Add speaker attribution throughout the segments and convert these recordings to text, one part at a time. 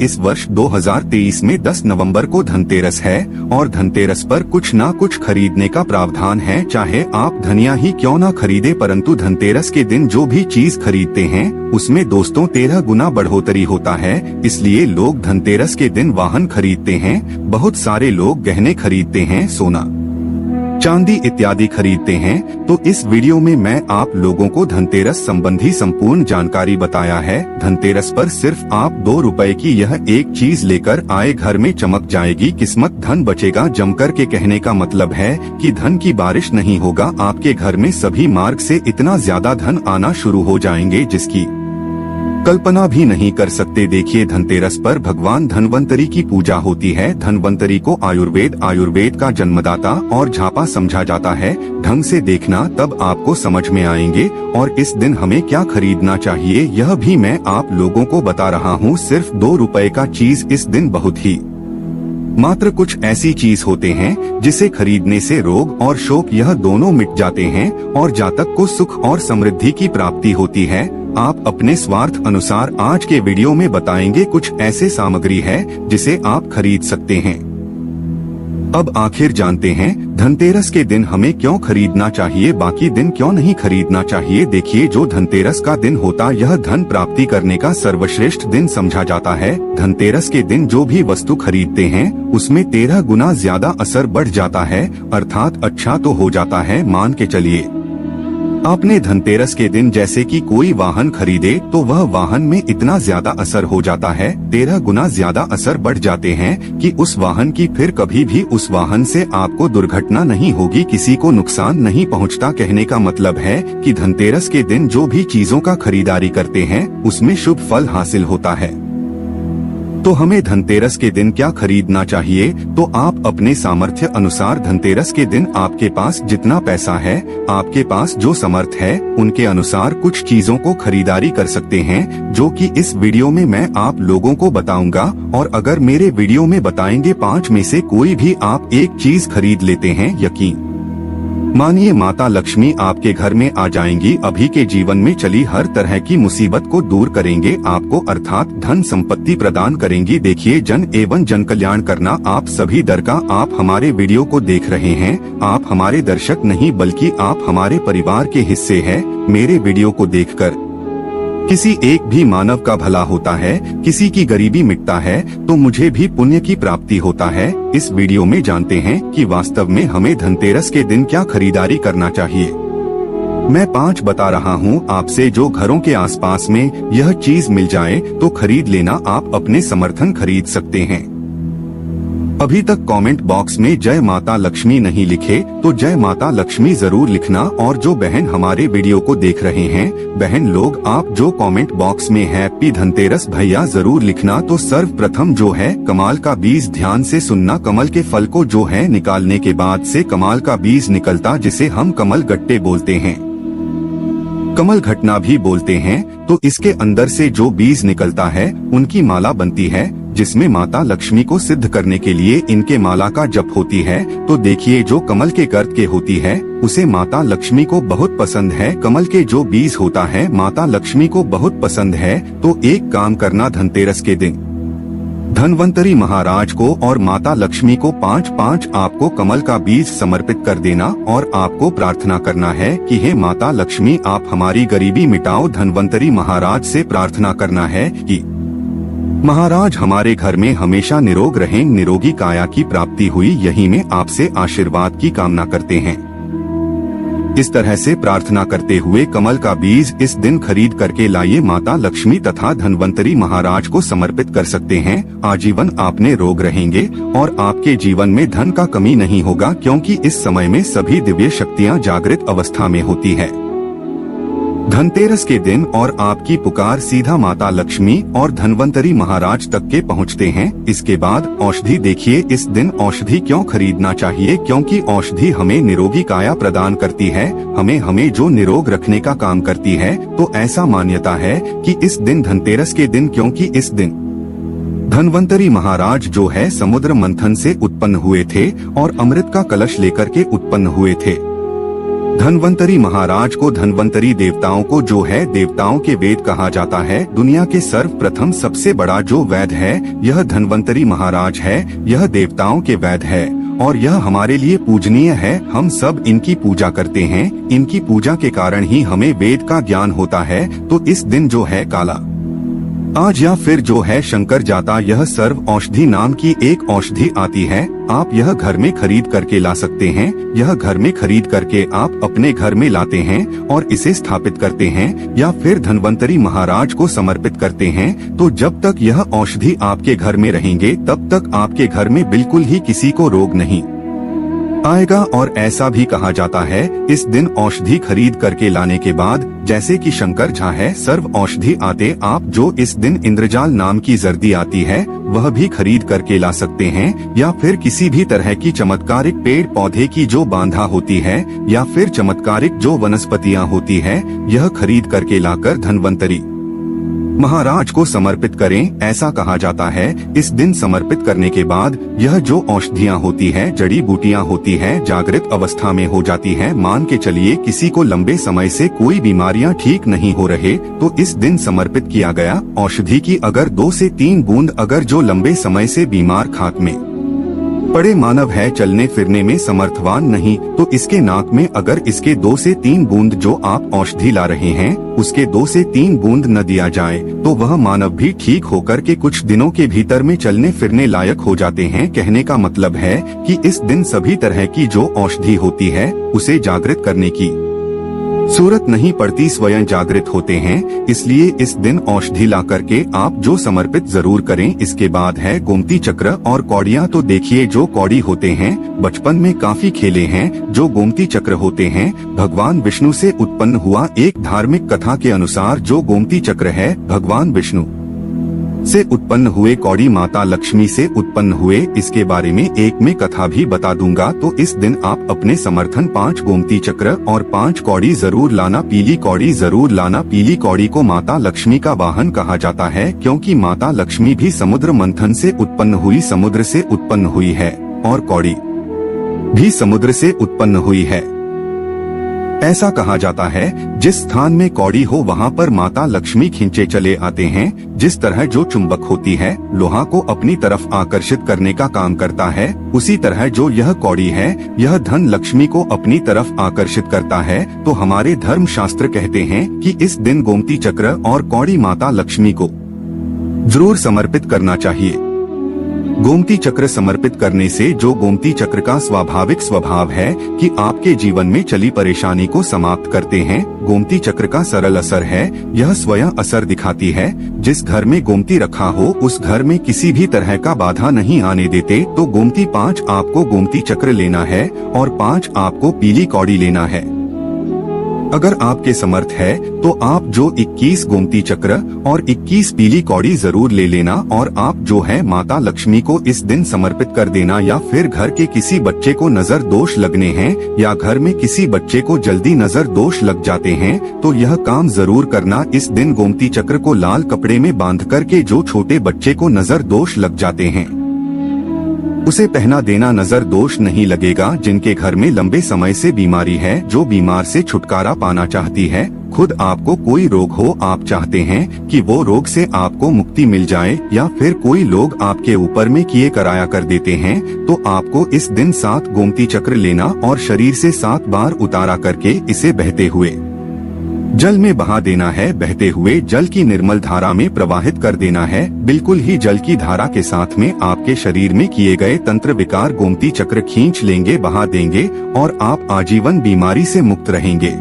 Speaker 1: इस वर्ष 2023 में 10 नवंबर को धनतेरस है और धनतेरस पर कुछ ना कुछ खरीदने का प्रावधान है। चाहे आप धनिया ही क्यों ना खरीदे, परंतु धनतेरस के दिन जो भी चीज खरीदते हैं उसमें दोस्तों 13 गुना बढ़ोतरी होता है। इसलिए लोग धनतेरस के दिन वाहन खरीदते हैं, बहुत सारे लोग गहने खरीदते हैं, सोना चांदी इत्यादि खरीदते हैं। तो इस वीडियो में मैं आप लोगों को धनतेरस संबंधी संपूर्ण जानकारी बताया है। धनतेरस पर सिर्फ आप 2 रुपए की यह एक चीज लेकर आए, घर में चमक जाएगी किस्मत, धन बचेगा जमकर के। कहने का मतलब है कि धन की बारिश नहीं होगा, आपके घर में सभी मार्ग से इतना ज्यादा धन आना शुरू हो जाएंगे जिसकी कल्पना भी नहीं कर सकते। देखिए, धनतेरस पर भगवान धनवंतरी की पूजा होती है। धनवंतरी को आयुर्वेद का जन्मदाता और झापा समझा जाता है। ढंग से देखना तब आपको समझ में आएंगे। और इस दिन हमें क्या खरीदना चाहिए यह भी मैं आप लोगों को बता रहा हूँ। सिर्फ 2 रुपए का चीज इस दिन बहुत ही मात्र कुछ ऐसी चीज होते हैं जिसे खरीदने से रोग और शोक यह दोनों मिट जाते हैं और जातक को सुख और समृद्धि की प्राप्ति होती है। आप अपने स्वार्थ अनुसार आज के वीडियो में बताएंगे कुछ ऐसे सामग्री है जिसे आप खरीद सकते हैं। अब आखिर जानते हैं धनतेरस के दिन हमें क्यों खरीदना चाहिए, बाकी दिन क्यों नहीं खरीदना चाहिए। देखिए, जो धनतेरस का दिन होता यह धन प्राप्ति करने का सर्वश्रेष्ठ दिन समझा जाता है। धनतेरस के दिन जो भी वस्तु खरीदते हैं उसमें 13 गुना ज्यादा असर बढ़ जाता है, अर्थात अच्छा तो हो जाता है। मान के चलिए आपने धनतेरस के दिन जैसे कि कोई वाहन खरीदे तो वह वाहन में इतना ज्यादा असर हो जाता है, 13 गुना ज्यादा असर बढ़ जाते हैं कि उस वाहन की फिर कभी भी उस वाहन से आपको दुर्घटना नहीं होगी, किसी को नुकसान नहीं पहुंचता। कहने का मतलब है कि धनतेरस के दिन जो भी चीजों का खरीदारी करते हैं उसमें शुभ फल हासिल होता है। तो हमें धनतेरस के दिन क्या खरीदना चाहिए, तो आप अपने सामर्थ्य अनुसार धनतेरस के दिन आपके पास जितना पैसा है, आपके पास जो समर्थ है उनके अनुसार कुछ चीजों को खरीदारी कर सकते हैं, जो कि इस वीडियो में मैं आप लोगों को बताऊंगा। और अगर मेरे वीडियो में बताएंगे 5 में से कोई भी आप एक चीज खरीद लेते हैं, यकीन मानिए माता लक्ष्मी आपके घर में आ जाएंगी, अभी के जीवन में चली हर तरह की मुसीबत को दूर करेंगे, आपको अर्थात धन संपत्ति प्रदान करेंगी। देखिए, जन एवं जन कल्याण करना आप सभी दर का। आप हमारे वीडियो को देख रहे हैं, आप हमारे दर्शक नहीं बल्कि आप हमारे परिवार के हिस्से हैं। मेरे वीडियो को देखकर किसी एक भी मानव का भला होता है, किसी की गरीबी मिटता है, तो मुझे भी पुण्य की प्राप्ति होता है। इस वीडियो में जानते हैं कि वास्तव में हमें धनतेरस के दिन क्या खरीदारी करना चाहिए। मैं 5 बता रहा हूँ आपसे, जो घरों के आसपास में यह चीज मिल जाए तो खरीद लेना, आप अपने समर्थन खरीद सकते हैं। अभी तक कमेंट बॉक्स में जय माता लक्ष्मी नहीं लिखे तो जय माता लक्ष्मी जरूर लिखना। और जो बहन हमारे वीडियो को देख रहे हैं, बहन लोग आप जो कमेंट बॉक्स में हैप्पी धनतेरस भैया जरूर लिखना। तो सर्वप्रथम जो है कमल का बीज, ध्यान से सुनना। कमल के फल को जो है निकालने के बाद से कमल का बीज निकलता, जिसे हम कमल गट्टे बोलते हैं, कमल घटना भी बोलते हैं। तो इसके अंदर से जो बीज निकलता है उनकी माला बनती है, जिसमें माता लक्ष्मी को सिद्ध करने के लिए इनके माला का जप होती है। तो देखिए, जो कमल के गर्द के होती है उसे माता लक्ष्मी को बहुत पसंद है। कमल के जो बीज होता है माता लक्ष्मी को बहुत पसंद है। तो एक काम करना, धनतेरस के दिन धनवंतरी महाराज को और माता लक्ष्मी को 5-5 आपको कमल का बीज समर्पित कर देना और आपको प्रार्थना करना है कि हे माता लक्ष्मी आप हमारी गरीबी मिटाओ। धनवंतरी महाराज से प्रार्थना करना है कि महाराज हमारे घर में हमेशा निरोग रहें, निरोगी काया की प्राप्ति हुई, यही में आपसे आशीर्वाद की कामना करते हैं। इस तरह से प्रार्थना करते हुए कमल का बीज इस दिन खरीद करके लाइए, माता लक्ष्मी तथा धनवंतरी महाराज को समर्पित कर सकते हैं। आजीवन आपने रोग रहेंगे और आपके जीवन में धन का कमी नहीं होगा, क्योंकि इस समय में सभी दिव्य शक्तियाँ जागृत अवस्था में होती है। धनतेरस के दिन और आपकी पुकार सीधा माता लक्ष्मी और धनवंतरी महाराज तक के पहुंचते हैं। इसके बाद औषधि, देखिए इस दिन औषधि क्यों खरीदना चाहिए, क्योंकि औषधि हमें निरोगी काया प्रदान करती है, हमें जो निरोग रखने का काम करती है। तो ऐसा मान्यता है कि इस दिन धनतेरस के दिन, क्योंकि इस दिन धनवंतरी महाराज जो है समुद्र मंथन से उत्पन्न हुए थे और अमृत का कलश लेकर के उत्पन्न हुए थे। धन्वंतरी महाराज को, धन्वंतरी देवताओं को जो है देवताओं के वेद कहा जाता है। दुनिया के सर्वप्रथम सबसे बड़ा जो वेद है यह धन्वंतरी महाराज है। यह देवताओं के वेद है और यह हमारे लिए पूजनीय है। हम सब इनकी पूजा करते हैं। इनकी पूजा के कारण ही हमें वेद का ज्ञान होता है। तो इस दिन जो है काला आज या फिर जो है शंकर जाता, यह सर्व औषधि नाम की एक औषधि आती है। आप यह घर में खरीद करके ला सकते हैं। यह घर में खरीद करके आप अपने घर में लाते हैं और इसे स्थापित करते हैं या फिर धन्वंतरी महाराज को समर्पित करते हैं। तो जब तक यह औषधि आपके घर में रहेंगे तब तक आपके घर में बिल्कुल ही किसी को रोग नहीं आएगा। और ऐसा भी कहा जाता है इस दिन औषधि खरीद करके लाने के बाद, जैसे कि शंकर झा है सर्व औषधि आते, आप जो इस दिन इंद्रजाल नाम की जर्दी आती है वह भी खरीद करके ला सकते हैं। या फिर किसी भी तरह की चमत्कारिक पेड़ पौधे की जो बांधा होती है या फिर चमत्कारिक जो वनस्पतियाँ होती है, यह खरीद करके लाकर धन्वंतरी महाराज को समर्पित करें। ऐसा कहा जाता है इस दिन समर्पित करने के बाद यह जो औषधियाँ होती है, जड़ी बूटियाँ होती है, जागृत अवस्था में हो जाती है। मान के चलिए किसी को लंबे समय से कोई बीमारियाँ ठीक नहीं हो रहे तो इस दिन समर्पित किया गया औषधि की अगर 2 से 3 बूंद, अगर जो लंबे समय से बीमार खाक में पड़े मानव है, चलने फिरने में समर्थवान नहीं, तो इसके नाक में अगर इसके 2 से 3 बूंद जो आप औषधि ला रहे हैं उसके 2 से 3 बूंद न दिया जाए तो वह मानव भी ठीक होकर के कुछ दिनों के भीतर में चलने फिरने लायक हो जाते हैं। कहने का मतलब है कि इस दिन सभी तरह की जो औषधि होती है उसे जागृत करने की सूरत नहीं पड़ती, स्वयं जागृत होते हैं। इसलिए इस दिन औषधि ला करके आप जो समर्पित जरूर करें। इसके बाद है गोमती चक्र और कौड़ियाँ। तो देखिए जो कौड़ी होते हैं बचपन में काफी खेले हैं। जो गोमती चक्र होते हैं भगवान विष्णु से उत्पन्न हुआ। एक धार्मिक कथा के अनुसार जो गोमती चक्र है भगवान विष्णु से उत्पन्न हुए, कौड़ी माता लक्ष्मी से उत्पन्न हुए। इसके बारे में एक में कथा भी बता दूंगा। तो इस दिन आप अपने समर्थन 5 गोमती चक्र और 5 कौड़ी जरूर लाना। पीली कौड़ी जरूर लाना। पीली कौड़ी को माता लक्ष्मी का वाहन कहा जाता है क्योंकि माता लक्ष्मी भी समुद्र मंथन से उत्पन्न हुई, समुद्र से उत्पन्न हुई है और कौड़ी भी समुद्र से उत्पन्न हुई है। ऐसा कहा जाता है जिस स्थान में कौड़ी हो वहाँ पर माता लक्ष्मी खींचे चले आते हैं। जिस तरह जो चुंबक होती है लोहा को अपनी तरफ आकर्षित करने का काम करता है, उसी तरह जो यह कौड़ी है यह धन लक्ष्मी को अपनी तरफ आकर्षित करता है। तो हमारे धर्म शास्त्र कहते हैं कि इस दिन गोमती चक्र और कौड़ी माता लक्ष्मी को जरूर समर्पित करना चाहिए। गोमती चक्र समर्पित करने से जो गोमती चक्र का स्वाभाविक स्वभाव है कि आपके जीवन में चली परेशानी को समाप्त करते हैं। गोमती चक्र का सरल असर है, यह स्वयं असर दिखाती है। जिस घर में गोमती रखा हो उस घर में किसी भी तरह का बाधा नहीं आने देते। तो गोमती 5 आपको गोमती चक्र लेना है और 5 आपको पीली कौड़ी लेना है। अगर आपके समर्थ है तो आप जो 21 गोमती चक्र और 21 पीली कौड़ी जरूर ले लेना और आप जो है माता लक्ष्मी को इस दिन समर्पित कर देना। या फिर घर के किसी बच्चे को नजर दोष लगने हैं या घर में किसी बच्चे को जल्दी नजर दोष लग जाते हैं तो यह काम जरूर करना। इस दिन गोमती चक्र को लाल कपड़े में बांध करके जो छोटे बच्चे को नजर दोष लग जाते हैं उसे पहना देना, नजर दोष नहीं लगेगा। जिनके घर में लंबे समय से बीमारी है, जो बीमार से छुटकारा पाना चाहती है, खुद आपको कोई रोग हो, आप चाहते हैं कि वो रोग से आपको मुक्ति मिल जाए या फिर कोई लोग आपके ऊपर में किए कराया कर देते हैं, तो आपको इस दिन 7 गोमती चक्र लेना और शरीर से 7 बार उतारा करके इसे बहते हुए जल में बहा देना है। बहते हुए जल की निर्मल धारा में प्रवाहित कर देना है। बिल्कुल ही जल की धारा के साथ में आपके शरीर में किए गए तंत्र विकार गोमती चक्र खींच लेंगे, बहा देंगे और आप आजीवन बीमारी से मुक्त रहेंगे।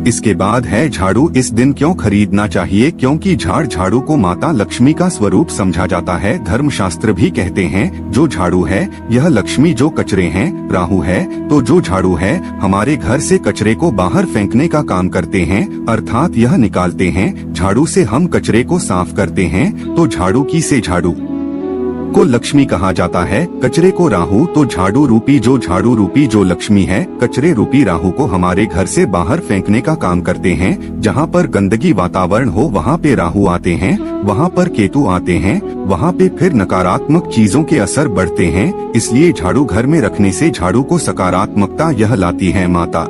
Speaker 1: इसके बाद है झाड़ू। इस दिन क्यों खरीदना चाहिए? क्योंकि झाड़ू को माता लक्ष्मी का स्वरूप समझा जाता है। धर्मशास्त्र भी कहते हैं जो झाड़ू है यह लक्ष्मी, जो कचरे हैं राहु है। तो जो झाड़ू है हमारे घर से कचरे को बाहर फेंकने का काम करते हैं, अर्थात यह निकालते हैं। झाड़ू से हम कचरे को साफ करते हैं। तो झाड़ू की से झाड़ू को लक्ष्मी कहा जाता है, कचरे को राहु। तो झाड़ू रूपी जो लक्ष्मी है, कचरे रूपी राहु को हमारे घर से बाहर फेंकने का काम करते हैं। जहाँ पर गंदगी वातावरण हो वहाँ पे राहु आते हैं, वहाँ पर केतु आते हैं, वहाँ पे फिर नकारात्मक चीजों के असर बढ़ते हैं। इसलिए झाड़ू घर में रखने से झाड़ू को सकारात्मकता यह लाती है माता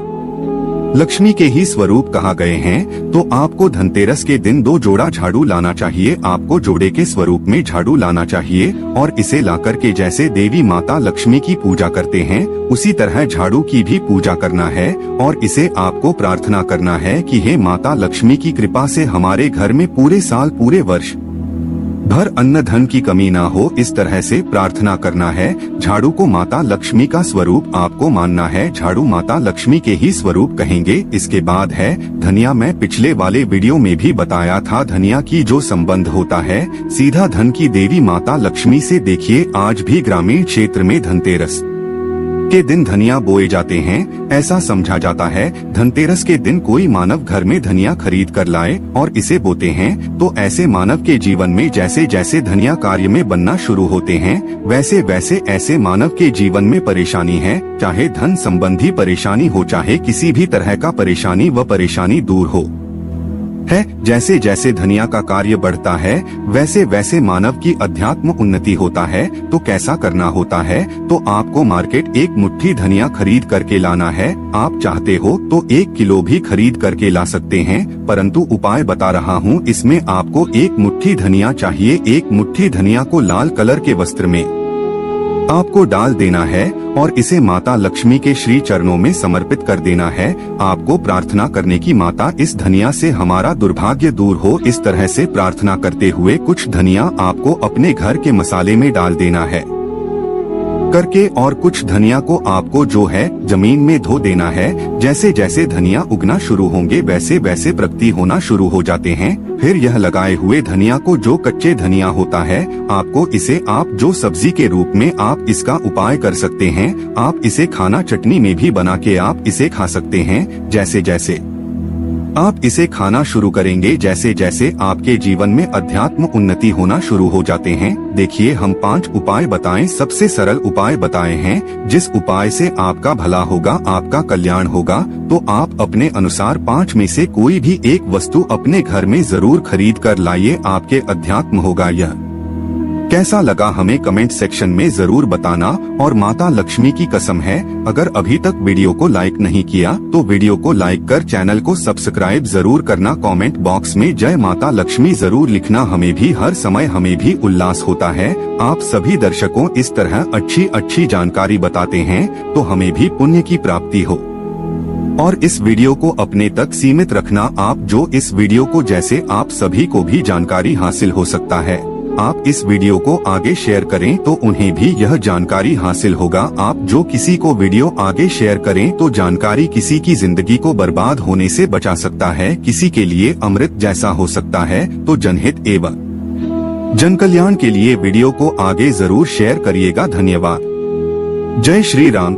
Speaker 1: लक्ष्मी के ही स्वरूप कहा गए हैं, तो आपको धनतेरस के दिन 2 जोड़ा झाड़ू लाना चाहिए। आपको जोड़े के स्वरूप में झाड़ू लाना चाहिए और इसे लाकर के जैसे देवी माता लक्ष्मी की पूजा करते हैं उसी तरह झाड़ू की भी पूजा करना है और इसे आपको प्रार्थना करना है कि हे माता लक्ष्मी की कृपा से हमारे घर में पूरे साल पूरे वर्ष भर अन्न धन की कमी ना हो, इस तरह से प्रार्थना करना है। झाड़ू को माता लक्ष्मी का स्वरूप आपको मानना है, झाड़ू माता लक्ष्मी के ही स्वरूप कहेंगे। इसके बाद है धनिया। मैं पिछले वाले वीडियो में भी बताया था धनिया की जो संबंध होता है सीधा धन की देवी माता लक्ष्मी से। देखिए आज भी ग्रामीण क्षेत्र में धनतेरस के दिन धनिया बोए जाते हैं। ऐसा समझा जाता है धनतेरस के दिन कोई मानव घर में धनिया खरीद कर लाए और इसे बोते हैं तो ऐसे मानव के जीवन में जैसे जैसे धनिया कार्य में बनना शुरू होते हैं वैसे वैसे ऐसे मानव के जीवन में परेशानी है, चाहे धन संबंधी परेशानी हो चाहे किसी भी तरह का परेशानी व परेशानी दूर हो है। जैसे जैसे धनिया का कार्य बढ़ता है वैसे वैसे मानव की अध्यात्म उन्नति होता है। तो कैसा करना होता है, तो आपको मार्केट 1 मुट्ठी धनिया खरीद करके लाना है। आप चाहते हो तो 1 किलो भी खरीद करके ला सकते हैं, परंतु उपाय बता रहा हूँ। इसमें आपको 1 मुट्ठी धनिया चाहिए। 1 मुट्ठी धनिया को लाल कलर के वस्त्र में आपको डाल देना है और इसे माता लक्ष्मी के श्री चरणों में समर्पित कर देना है। आपको प्रार्थना करने की माता इस धनिया से हमारा दुर्भाग्य दूर हो, इस तरह से प्रार्थना करते हुए कुछ धनिया आपको अपने घर के मसाले में डाल देना है करके और कुछ धनिया को आपको जो है जमीन में धो देना है। जैसे जैसे धनिया उगना शुरू होंगे वैसे वैसे प्रगति होना शुरू हो जाते हैं। फिर यह लगाए हुए धनिया को जो कच्चे धनिया होता है आपको इसे आप जो सब्जी के रूप में आप इसका उपाय कर सकते हैं। आप इसे खाना चटनी में भी बना के आप इसे खा सकते हैं। जैसे जैसे आप इसे खाना शुरू करेंगे जैसे जैसे आपके जीवन में अध्यात्म उन्नति होना शुरू हो जाते हैं। देखिए हम 5 उपाय बताएं, सबसे सरल उपाय बताए हैं जिस उपाय से आपका भला होगा, आपका कल्याण होगा। तो आप अपने अनुसार 5 में से कोई भी एक वस्तु अपने घर में जरूर खरीद कर लाइए, आपके अध्यात्म होगा। यह कैसा लगा हमें कमेंट सेक्शन में जरूर बताना। और माता लक्ष्मी की कसम है अगर अभी तक वीडियो को लाइक नहीं किया तो वीडियो को लाइक कर चैनल को सब्सक्राइब जरूर करना। कमेंट बॉक्स में जय माता लक्ष्मी जरूर लिखना, हमें भी हर समय हमें भी उल्लास होता है। आप सभी दर्शकों इस तरह अच्छी अच्छी जानकारी बताते हैं तो हमें भी पुण्य की प्राप्ति हो। और इस वीडियो को अपने तक सीमित रखना, आप जो इस वीडियो को जैसे आप सभी को भी जानकारी हासिल हो सकता है। आप इस वीडियो को आगे शेयर करें तो उन्हें भी यह जानकारी हासिल होगा। आप जो किसी को वीडियो आगे शेयर करें तो जानकारी किसी की जिंदगी को बर्बाद होने से बचा सकता है, किसी के लिए अमृत जैसा हो सकता है। तो जनहित एवं जन कल्याण के लिए वीडियो को आगे जरूर शेयर करिएगा। धन्यवाद। जय श्री राम।